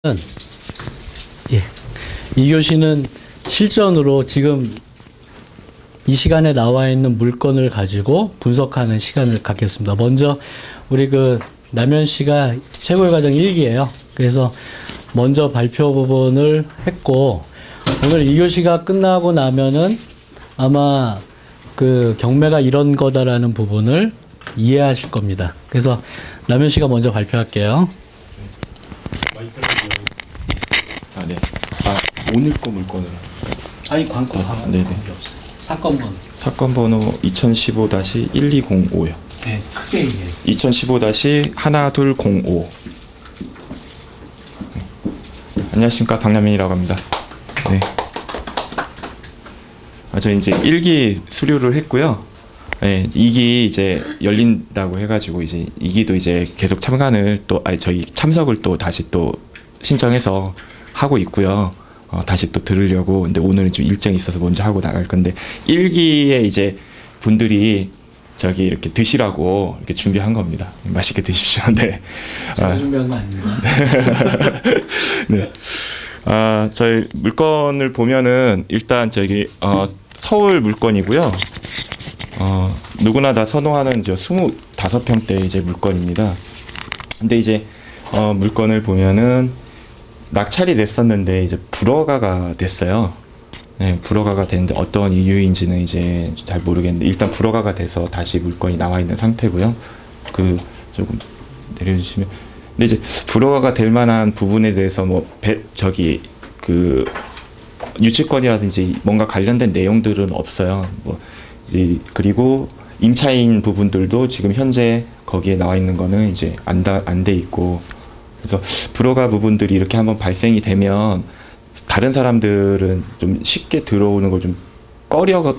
예. 2교시는 실전으로 지금 이 시간에 나와 있는 물건을 가지고 분석하는 시간을 갖겠습니다. 먼저 우리 남현 씨가 최고의 과정 1기예요. 그래서 먼저 발표 부분을 했고, 오늘 2교시가 끝나고 나면은 아마 경매가 이런 거다라는 부분을 이해하실 겁니다. 그래서 남현 씨가 먼저 발표할게요. 네. 오늘 거 물건으로. 아니, 관건 네네. 사건 번호. 사건 번호 2015-1205요. 네, 크게 얘기해요. 2015-1205. 네. 안녕하십니까, 박남현이라고 합니다. 네. 저 이제 1기 수료를 했고요. 네, 2기 이제 열린다고 해가지고 이제 2기도 이제 계속 저희 참석을 또 다시 또 신청해서 하고 있고요. 다시 또 들으려고. 근데 오늘은 좀 일정이 있어서 먼저 하고 나갈 건데, 1기에 이제 분들이 저기 이렇게 드시라고 이렇게 준비한 겁니다. 맛있게 드십시오. 네. 제가 준비한 거 아닙니다. 네. 저희 물건을 보면은 일단 서울 물건이고요. 누구나 다 선호하는 25평대 이제 물건입니다. 근데 이제 물건을 보면은 낙찰이 됐었는데 이제 불허가가 됐어요. 네, 불허가가 됐는데 어떤 이유인지는 이제 잘 모르겠는데, 일단 불허가가 돼서 다시 물건이 나와 있는 상태고요. 조금 내려주시면. 근데 이제 불허가가 될 만한 부분에 대해서 유치권이라든지 뭔가 관련된 내용들은 없어요. 그리고 임차인 부분들도 지금 현재 거기에 나와 있는 거는 이제 안 돼 있고, 그래서 불허가 부분들이 이렇게 한번 발생이 되면 다른 사람들은 좀 쉽게 들어오는 걸 좀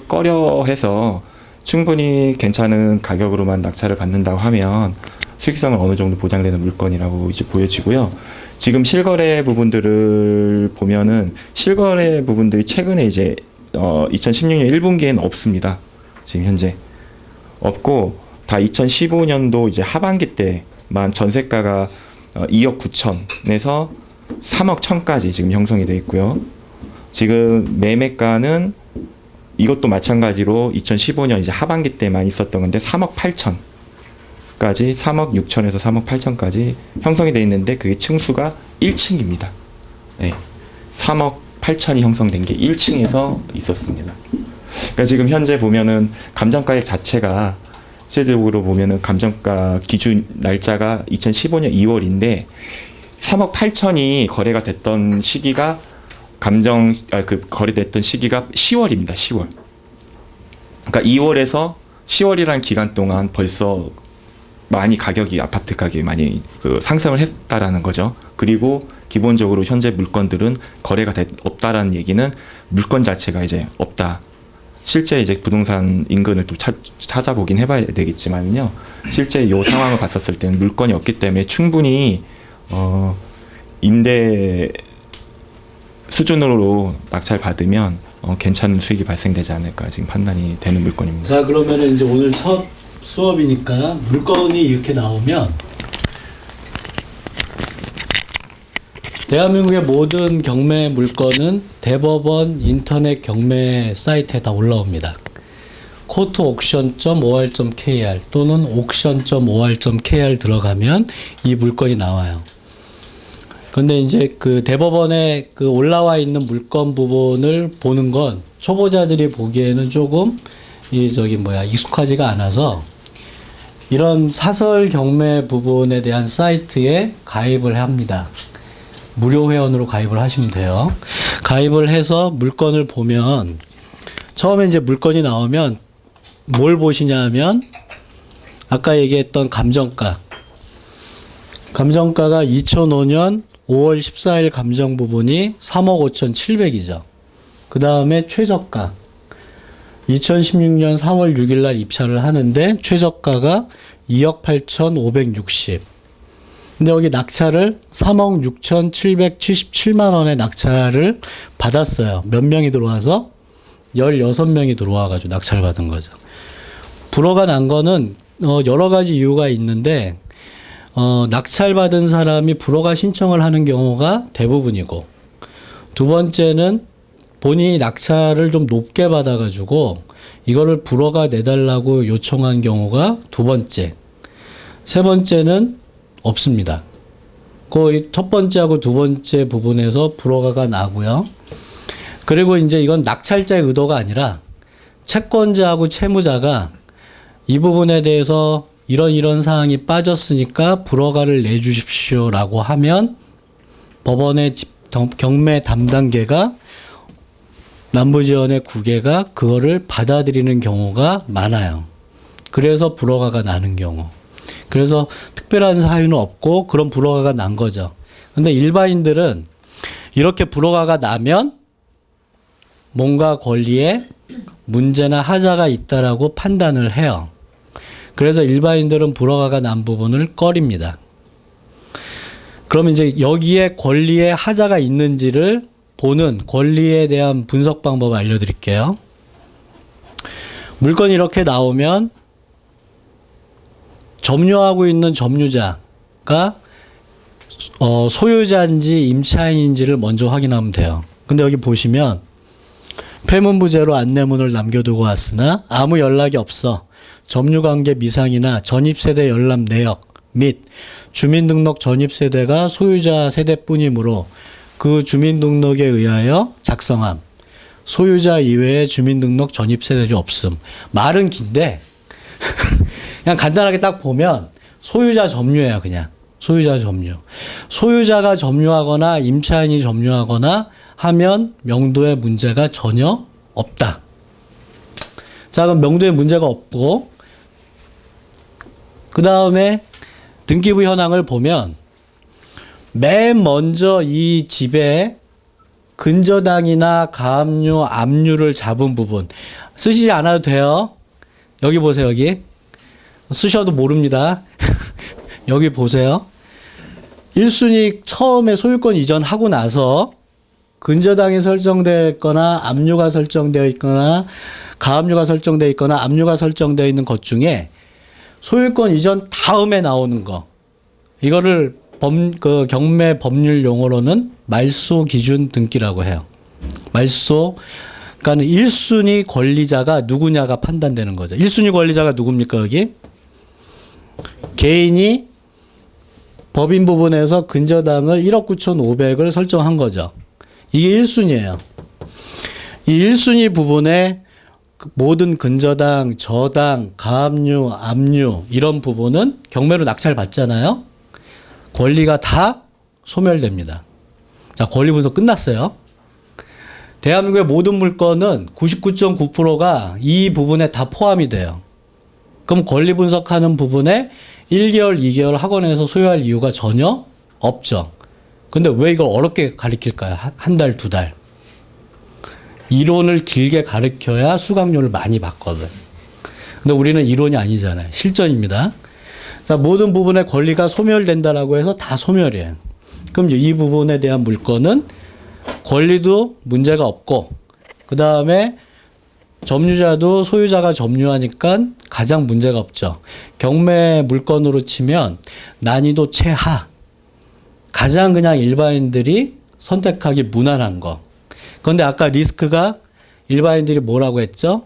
꺼려해서 충분히 괜찮은 가격으로만 낙찰을 받는다고 하면 수익성은 어느 정도 보장되는 물건이라고 이제 보여지고요. 지금 실거래 부분들을 보면은 실거래 부분들이 최근에 이제 2016년 1분기에는 없습니다. 지금 현재 없고, 다 2015년도 이제 하반기 때만 전세가가 2억 9천에서 3억 1천까지 지금 형성이 되어 있고요. 지금 매매가는 이것도 마찬가지로 2015년 이제 하반기 때만 있었던 건데 3억 8천까지, 3억 6천에서 3억 8천까지 형성이 되어 있는데, 그게 층수가 1층입니다. 네. 3억 8천이 형성된 게 1층에서 있었습니다. 그러니까 지금 현재 보면은 감정가액 자체가 실제적으로 보면은 감정가 기준 날짜가 2015년 2월인데 3억 8천이 거래가 됐던 시기가 거래됐던 시기가 10월입니다. 10월. 그러니까 2월에서 10월이라는 기간 동안 벌써 많이 아파트 가격이 많이 상승을 했다라는 거죠. 그리고 기본적으로 현재 물건들은 거래가 없다라는 얘기는 물건 자체가 이제 없다. 실제 이제 부동산 인근을 또 찾아보긴 해봐야 되겠지만요. 실제 이 상황을 봤었을 때는 물건이 없기 때문에 충분히 임대 수준으로 낙찰 받으면 괜찮은 수익이 발생되지 않을까 지금 판단이 되는 물건입니다. 자, 그러면 이제 오늘 첫 수업이니까 물건이 이렇게 나오면 대한민국의 모든 경매 물건은 대법원 인터넷 경매 사이트에 다 올라옵니다. courtauction.or.kr 또는 auction.or.kr 들어가면 이 물건이 나와요. 근데 이제 대법원에 올라와 있는 물건 부분을 보는 건 초보자들이 보기에는 조금 익숙하지가 않아서 이런 사설 경매 부분에 대한 사이트에 가입을 합니다. 무료 회원으로 가입을 하시면 돼요. 가입을 해서 물건을 보면 처음에 이제 물건이 나오면 뭘 보시냐면 아까 얘기했던 감정가가 2005년 5월 14일 감정 부분이 3억 5,700이죠. 그 다음에 최저가 2016년 4월 6일 날 입찰을 하는데 최저가가 2억 8,560. 근데 여기 낙찰을 3억 6,777만 원의 낙찰을 받았어요. 몇 명이 들어와서? 16명이 들어와가지고 낙찰을 받은 거죠. 불허가 난 거는 여러 가지 이유가 있는데 낙찰받은 사람이 불허가 신청을 하는 경우가 대부분이고, 두 번째는 본인이 낙찰을 좀 높게 받아가지고 이거를 불허가 내달라고 요청한 경우가 두 번째. 세 번째는 없습니다. 그 첫 번째하고 두 번째 부분에서 불허가가 나고요. 그리고 이제 이건 낙찰자의 의도가 아니라 채권자하고 채무자가 이 부분에 대해서 이런 사항이 빠졌으니까 불허가를 내주십시오라고 하면 법원의 경매 담당계가 남부지원의 구계가 그거를 받아들이는 경우가 많아요. 그래서 불허가가 나는 경우. 그래서 특별한 사유는 없고 그런 불허가가 난 거죠. 근데 일반인들은 이렇게 불허가가 나면 뭔가 권리에 문제나 하자가 있다라고 판단을 해요. 그래서 일반인들은 불허가가 난 부분을 꺼립니다. 그러면 이제 여기에 권리에 하자가 있는지를 보는 권리에 대한 분석 방법을 알려드릴게요. 물건이 이렇게 나오면 점유하고 있는 점유자가 소유자인지 임차인인지를 먼저 확인하면 돼요. 근데 여기 보시면 폐문부제로 안내문을 남겨두고 왔으나 아무 연락이 없어 점유관계 미상이나 전입세대 열람 내역 및 주민등록 전입세대가 소유자 세대뿐이므로 그 주민등록에 의하여 작성함. 소유자 이외에 주민등록 전입세대주 없음. 말은 긴데 그냥 간단하게 딱 보면 소유자 점유예요. 그냥 소유자 점유. 소유자가 점유하거나 임차인이 점유하거나 하면 명도에 문제가 전혀 없다. 자, 그럼 명도에 문제가 없고 그 다음에 등기부 현황을 보면 맨 먼저 이 집에 근저당이나 가압류, 압류를 잡은 부분 쓰시지 않아도 돼요. 여기 보세요. 여기 쓰셔도 모릅니다. 여기 보세요. 1순위 처음에 소유권 이전하고 나서 근저당이 설정되어 있거나 압류가 설정되어 있거나 가압류가 설정되어 있거나 압류가 설정되어 있는 것 중에 소유권 이전 다음에 나오는 거, 이거를 경매 법률 용어로는 말소 기준 등기라고 해요. 말소, 그러니까 1순위 권리자가 누구냐가 판단되는 거죠. 1순위 권리자가 누굽니까, 여기? 개인이 법인 부분에서 근저당을 1억 9,500을 설정한 거죠. 이게 1순위예요. 이 1순위 부분에 모든 근저당, 저당, 가압류, 압류 이런 부분은 경매로 낙찰 받잖아요. 권리가 다 소멸됩니다. 자, 권리 분석 끝났어요. 대한민국의 모든 물건은 99.9%가 이 부분에 다 포함이 돼요. 그럼 권리 분석하는 부분에 1개월, 2개월 학원에서 소요할 이유가 전혀 없죠. 근데 왜 이걸 어렵게 가르칠까요? 한 달, 두 달. 이론을 길게 가르쳐야 수강료를 많이 받거든. 근데 우리는 이론이 아니잖아요. 실전입니다. 자, 모든 부분의 권리가 소멸된다라고 해서 다 소멸이에요. 그럼 이 부분에 대한 물건은 권리도 문제가 없고, 그 다음에 점유자도 소유자가 점유하니까 가장 문제가 없죠. 경매 물건으로 치면 난이도 최하. 가장 그냥 일반인들이 선택하기 무난한 거. 그런데 아까 리스크가 일반인들이 뭐라고 했죠?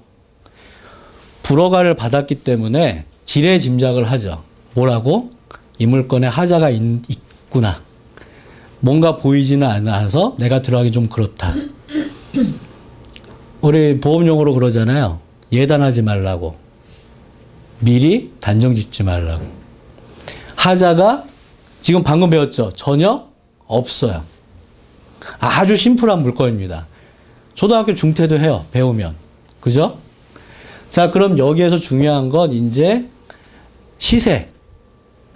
불허가를 받았기 때문에 지레 짐작을 하죠. 뭐라고? 이 물건에 하자가 있구나. 뭔가 보이지는 않아서 내가 들어가기 좀 그렇다. 우리 보험용어로 그러잖아요. 예단하지 말라고. 미리 단정 짓지 말라고. 하자가 지금 방금 배웠죠? 전혀 없어요. 아주 심플한 물건입니다. 초등학교 중퇴도 해요. 배우면. 그죠? 자, 그럼 여기에서 중요한 건 이제 시세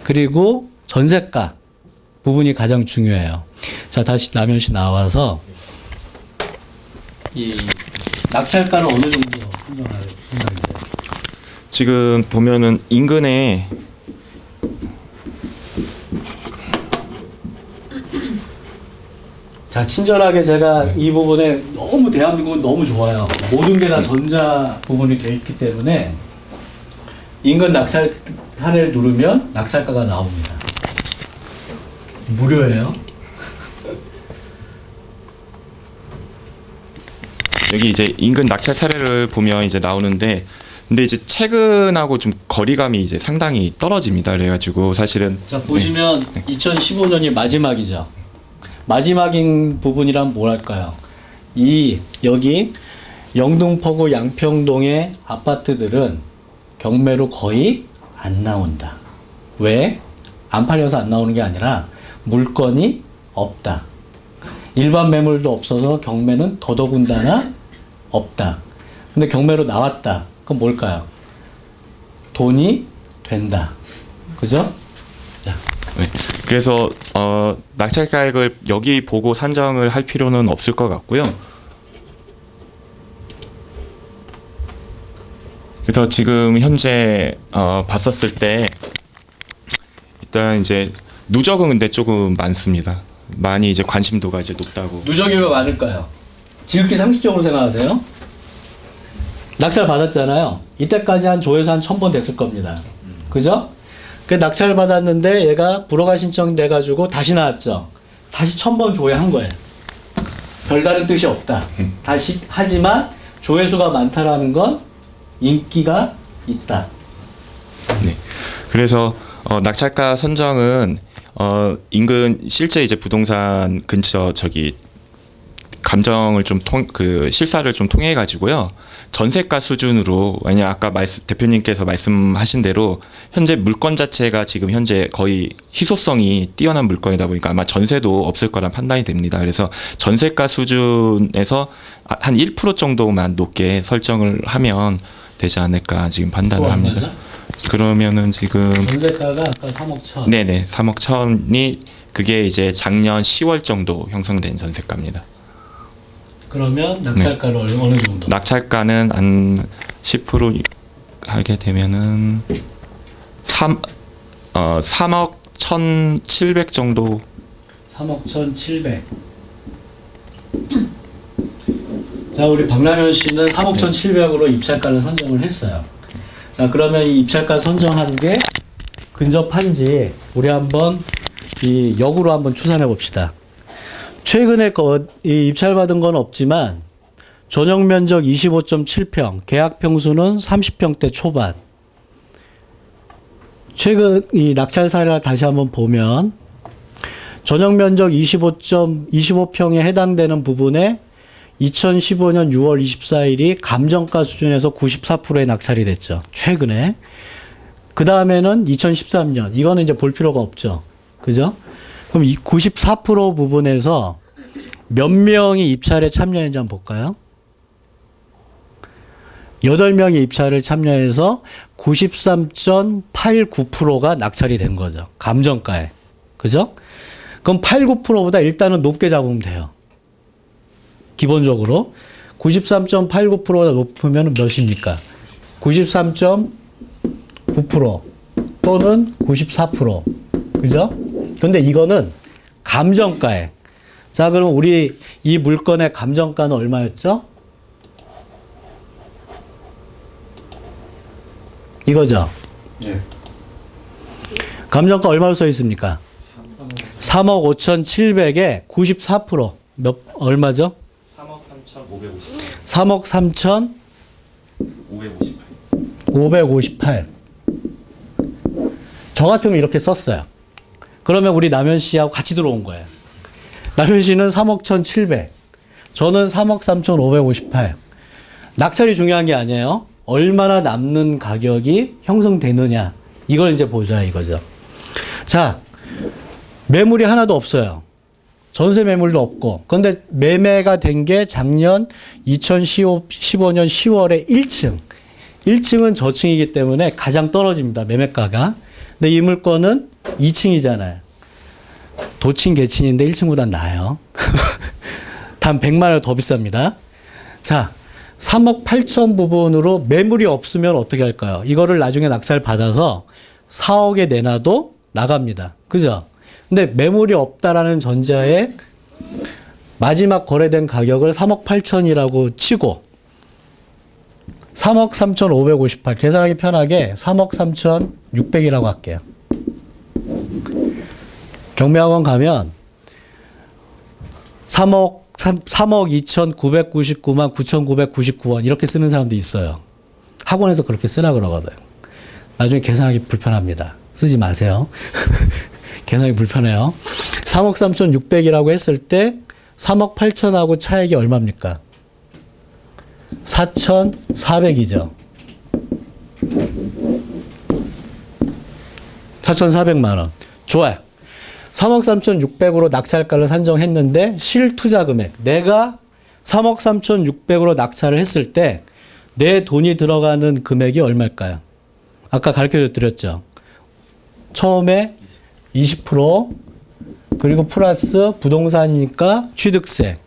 그리고 전세가 부분이 가장 중요해요. 자, 다시 남현씨 나와서 이 낙찰가를 어느 정도 판정할 생각이세요? 지금 보면은 인근에 자, 친절하게 제가 이 부분에 너무 대한민국은 너무 좋아요. 모든 게 다 전자 부분이 돼 있기 때문에 인근 낙찰 사례를 누르면 낙찰가가 나옵니다. 무료예요? 여기 이제 인근 낙찰 사례를 보면 이제 나오는데, 근데 이제 최근하고 좀 거리감이 이제 상당히 떨어집니다. 그래가지고 사실은 자, 보시면 2015년이 마지막이죠. 마지막인 부분이란 뭐랄까요? 여기 영등포구 양평동의 아파트들은 경매로 거의 안 나온다. 왜? 안 팔려서 안 나오는 게 아니라 물건이 없다. 일반 매물도 없어서 경매는 더더군다나 없다. 근데 경매로 나왔다. 그럼 뭘까요? 돈이 된다. 그죠? 자. 네. 그래서 낙찰가액을 여기 보고 산정을 할 필요는 없을 것 같고요. 그래서 지금 현재 봤었을 때 일단 이제 누적은 근데 조금 많습니다. 많이 이제 관심도가 이제 높다고. 누적이 왜 많을까요? 지극히 상식적으로 생각하세요. 낙찰 받았잖아요. 이때까지 한 조회수 한 1000번 됐을 겁니다. 그죠? 그 낙찰 받았는데 얘가 불허가 신청돼 가지고 다시 나왔죠. 다시 1000번 조회한 거예요. 별다른 뜻이 없다. 다시 하지만 조회수가 많다라는 건 인기가 있다. 네. 그래서 낙찰가 선정은 인근 실제 이제 부동산 근처 저기 감정을 좀 실사를 좀 통해 가지고요. 전세가 수준으로, 왜냐 아까 대표님께서 말씀하신 대로 현재 물건 자체가 지금 현재 거의 희소성이 뛰어난 물건이다 보니까 아마 전세도 없을 거란 판단이 됩니다. 그래서 전세가 수준에서 한 1% 정도만 높게 설정을 하면 되지 않을까 지금 판단을 합니다. 얼마죠? 그러면은 지금 전세가가 아까 3억 1천. 네네 3억 1천이 그게 이제 작년 10월 정도 형성된 전세가입니다. 그러면 낙찰가를 어느 정도? 낙찰가는 한 10% 하게 되면은 3억 1,700 정도. 3억 1,700. 자, 우리 박남현 씨는 3억 1,700으로 입찰가를 선정을 했어요. 자, 그러면 이 입찰가 선정한 게 근접한지 우리 한번 이 역으로 한번 추산해 봅시다. 최근에 이 입찰받은 건 없지만 전용 면적 25.7평, 계약 평수는 30평대 초반. 최근 이 낙찰 사례를 다시 한번 보면 전용 면적 25평에 해당되는 부분에 2015년 6월 24일이 감정가 수준에서 94%의 낙찰이 됐죠. 최근에. 그 다음에는 2013년. 이거는 이제 볼 필요가 없죠. 그죠? 그럼 이 94% 부분에서 몇 명이 입찰에 참여했는지 한번 볼까요? 8명이 입찰을 참여해서 93.89%가 낙찰이 된 거죠. 감정가에. 그죠? 그럼 8, 9%보다 일단은 높게 잡으면 돼요. 기본적으로. 93.89%보다 높으면 몇입니까? 93.9% 또는 94%. 그죠? 근데 이거는 감정가에. 자, 그럼 우리 이 물건의 감정가는 얼마였죠? 이거죠? 네. 감정가 얼마로 써 있습니까? 3억 5,700에 94%. 얼마죠? 3억 3,558. 3억 3,558. 저 같으면 이렇게 썼어요. 그러면 우리 남현 씨하고 같이 들어온 거예요. 남현 씨는 3억 1,700. 저는 3억 3,558. 낙찰이 중요한 게 아니에요. 얼마나 남는 가격이 형성되느냐. 이걸 이제 보자 이거죠. 자, 매물이 하나도 없어요. 전세 매물도 없고. 그런데 매매가 된 게 작년 2015년 10월에 1층. 1층은 저층이기 때문에 가장 떨어집니다. 매매가가. 근데 이 물건은 2층이잖아요. 도층 개층인데 1층보다 나아요. 단 100만 원 더 비쌉니다. 자, 3억 8천 부분으로 매물이 없으면 어떻게 할까요? 이거를 나중에 낙찰 받아서 4억에 내놔도 나갑니다. 그죠? 근데 매물이 없다라는 전제하에 마지막 거래된 가격을 3억 8천이라고 치고 3억 3,558 계산하기 편하게 3억 3,600이라고 할게요. 경매학원 가면 3억 2,999만 9,999원 이렇게 쓰는 사람도 있어요. 학원에서 그렇게 쓰라 그러거든. 나중에 계산하기 불편합니다. 쓰지 마세요. 계산하기 불편해요. 3억 3,600이라고 했을 때 3억 8천하고 차액이 얼마입니까? 4,400이죠. 4,400만 원. 좋아요. 3억 3,600으로 낙찰가를 산정했는데 실투자 금액. 내가 3억 3,600으로 낙찰을 했을 때 내 돈이 들어가는 금액이 얼마일까요? 아까 가르쳐 드렸죠. 처음에 20% 그리고 플러스 부동산이니까 취득세.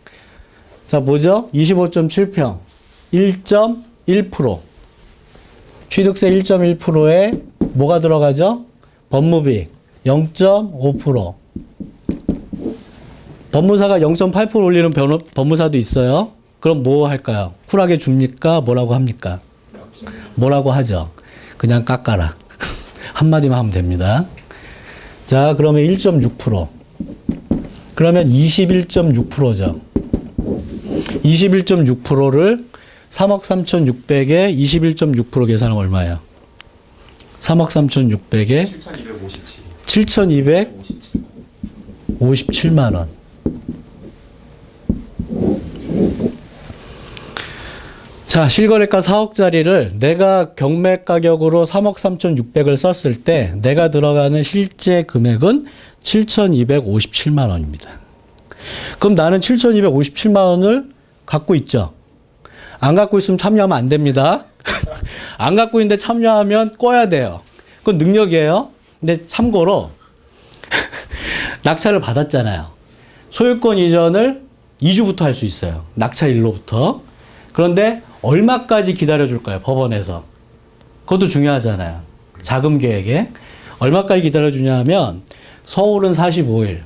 자, 뭐죠? 25.7평 1.1%. 취득세 1.1%에 뭐가 들어가죠? 법무비 0.5%. 법무사가 0.8% 올리는 법무사도 있어요. 그럼 뭐 할까요? 쿨하게 줍니까? 뭐라고 합니까? 뭐라고 하죠? 그냥 깎아라. 한마디만 하면 됩니다. 자, 그러면 1.6%. 그러면 21.6%죠. 21.6%를 3억 3,600에 21.6% 계산하면 얼마예요? 3억 3,600에 7,257만 원. 자, 실거래가 4억짜리를 내가 경매 가격으로 3억 3,600을 썼을 때 내가 들어가는 실제 금액은 7,257만 원입니다. 그럼 나는 7,257만 원을 갖고 있죠. 안 갖고 있으면 참여하면 안 됩니다. 안 갖고 있는데 참여하면 꺼야 돼요. 그건 능력이에요. 근데 참고로 낙찰을 받았잖아요. 소유권 이전을 2주부터 할 수 있어요. 낙찰일로부터. 그런데 얼마까지 기다려줄까요? 법원에서. 그것도 중요하잖아요. 자금 계획에. 얼마까지 기다려주냐 하면 서울은 45일,